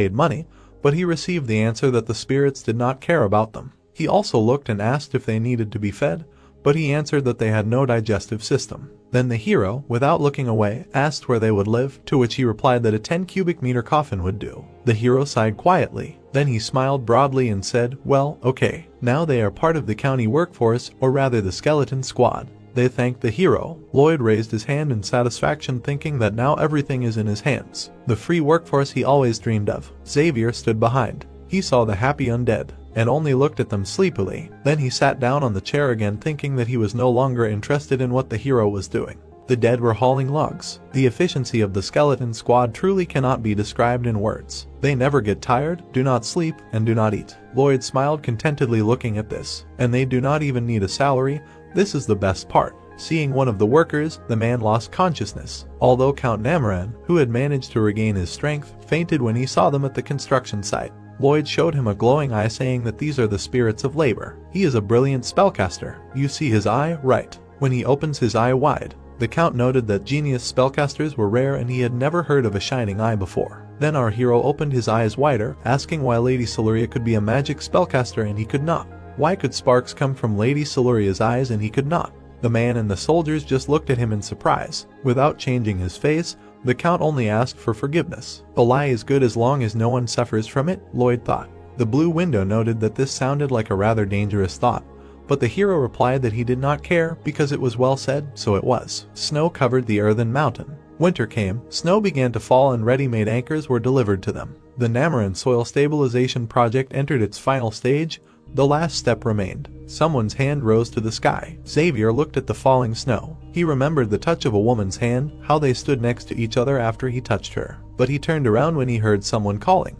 paid money, but he received the answer that the spirits did not care about them. He also looked and asked if they needed to be fed, but he answered that they had no digestive system. Then the hero, without looking away, asked where they would live, to which he replied that a 10 cubic meter coffin would do. The hero sighed quietly. Then he smiled broadly and said, "Well, okay. Now they are part of the county workforce, or rather the skeleton squad." They thanked the hero. Lloyd raised his hand in satisfaction, thinking that now everything is in his hands. The free workforce he always dreamed of. Xavier stood behind. He saw the happy undead, and only looked at them sleepily. Then he sat down on the chair again, thinking that he was no longer interested in what the hero was doing. The dead were hauling logs. The efficiency of the skeleton squad truly cannot be described in words. They never get tired, do not sleep, and do not eat. Lloyd smiled contentedly looking at this. And they do not even need a salary. This is the best part. Seeing one of the workers, the man lost consciousness. Although Count Namaran, who had managed to regain his strength, fainted when he saw them at the construction site. Lloyd showed him a glowing eye, saying that these are the spirits of labor. He is a brilliant spellcaster. You see his eye, right? When he opens his eye wide. The Count noted that genius spellcasters were rare and he had never heard of a shining eye before. Then our hero opened his eyes wider, asking why Lady Siluria could be a magic spellcaster and he could not. Why could sparks come from Lady Siluria's eyes and he could not? The man and the soldiers just looked at him in surprise. Without changing his face, the Count only asked for forgiveness. A lie is good as long as no one suffers from it, Lloyd thought. The Blue Window noted that this sounded like a rather dangerous thought, but the hero replied that he did not care because it was well said, so it was. Snow covered the earthen mountain. Winter came, snow began to fall and ready-made anchors were delivered to them. The Namaran soil stabilization project entered its final stage. The last step remained. Someone's hand rose to the sky. Xavier looked at the falling snow. He remembered the touch of a woman's hand, how they stood next to each other after he touched her. But he turned around when he heard someone calling.